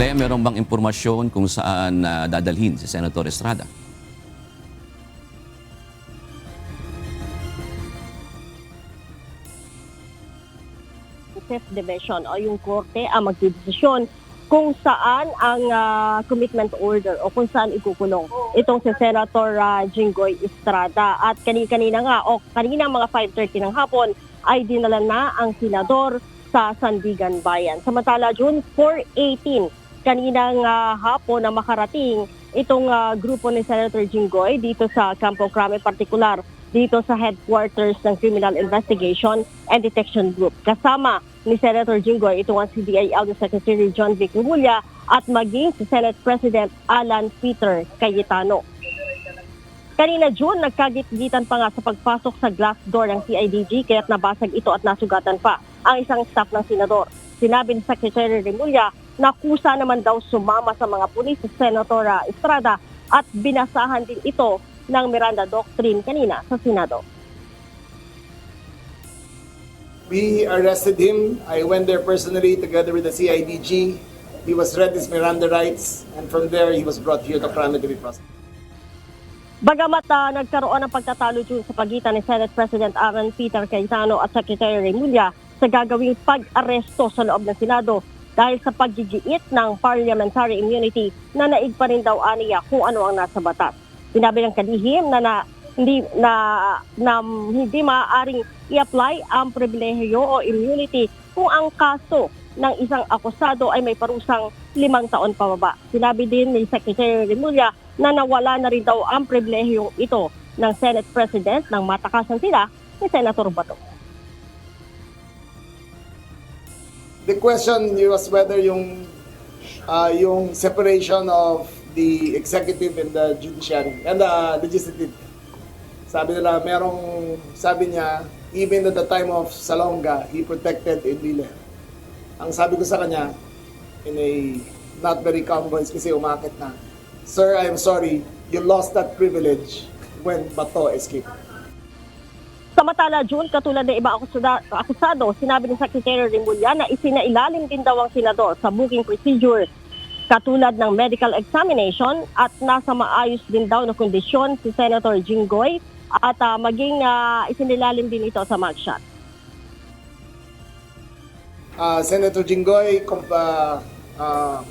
Lea, meron bang impormasyon kung saan dadalhin si Senator Estrada? Fifth Division o yung korte ang magdidesisyon kung saan ang commitment order o kung saan ikukulong itong si Senator Jinggoy Estrada. At kanina nga o kanina mga 5:30 ng hapon ay dinala na ang senador sa Sandigan Bayan. Samantala June 4:18 kaninang hapon na makarating itong grupo ni Senator Jinggoy dito sa Campo Crame, partikular dito sa headquarters ng Criminal Investigation and Detection Group. Kasama ni Senator Jinggoy ito ang CDIL Secretary John Vic Remulla at maging si Senate President Alan Peter Cayetano. Kanina June, nagkagit-gitan pa nga sa pagpasok sa glass door ng CIDG kaya't nabasag ito at nasugatan pa ang isang staff ng senador. Sinabi ni Secretary Remulla na kusa naman daw sumama sa mga pulis si Senator Estrada at binasahan din ito ng Miranda Doctrine kanina sa Senado. We arrested him. I went there personally together with the CIDG. He was read his Miranda rights, and from there he was brought here to Crame to be prosecuted. Bagamat nagkaroon ng pagtatalo dun sa pagitan ni Senate President Alan Peter Cayetano at Secretary Remulla sa gagawing pag-aresto sa loob ng Senado dahil sa paggigiit ng parliamentary immunity na naig pa rin daw aniya kung ano ang nasa batas. Sinabi ng kalihim na hindi maaaring i-apply ang pribilehiyo o immunity kung ang kaso ng isang akusado ay may parusang 5 taon pababa. Sinabi din ni Secretary Remulla na nawala na rin daw ang pribilehiyong ito ng Senate President nang matakasan sila ni Senator Bato. The question was whether yung separation of the executive and the judiciary and the legislative. Sabi niya, even at the time of Salonga, he protected Enrile. Ang sabi ko sa kanya, in a not very calm voice kasi umakit na, "Sir, I am sorry, you lost that privilege when Bato escaped." Samantala, June, katulad ng iba akusado, sinabi ni Secretary Remulla na isinailalim din daw ang senador sa booking procedure katulad ng medical examination at nasa maayos din daw na kondisyon si Senator Jinggoy at maging isinilalim din ito sa mugshot. Senator Jinggoy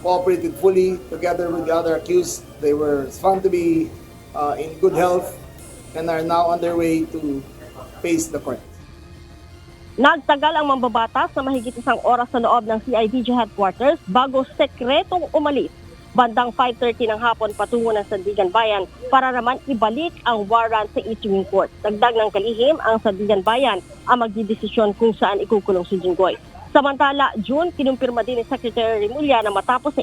cooperated fully together with the other accused. They were found to be in good health and are now on their way to face the court. Nagtagal ang mambabatas na mahigit 1 oras sa loob ng CIDG headquarters bago sekretong umalis bandang 5:30 ng hapon patungo ng Sandigan Bayan para naman ibalik ang warrant sa issuing court. Dagdag ng kalihim, ang Sandigan Bayan ang magdidesisyon kung saan ikukulong si Jinggoy. Samantala, June, kinumpirma din ni Secretary Remulla na matapos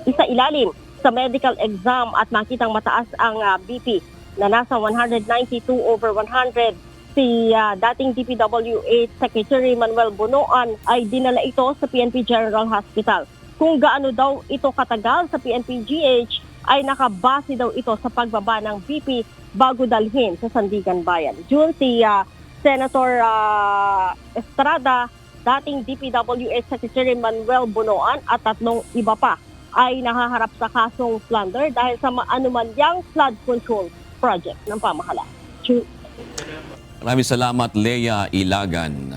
isa ilalim sa medical exam at makitang mataas ang BP na nasa 192/100, si dating DPWH Secretary Manuel Bonoan ay dinala ito sa PNP General Hospital. Kung gaano daw ito katagal sa PNP-GH ay nakabase daw ito sa pagbaba ng BP bago dalhin sa Sandigan Bayan. June, si Senator Estrada, dating DPWH Secretary Manuel Bonoan at 3 iba pa ay nahaharap sa kasong plunder dahil sa anumalyang flood control project ng pamahalaan. Maraming salamat, Lea Ilagan.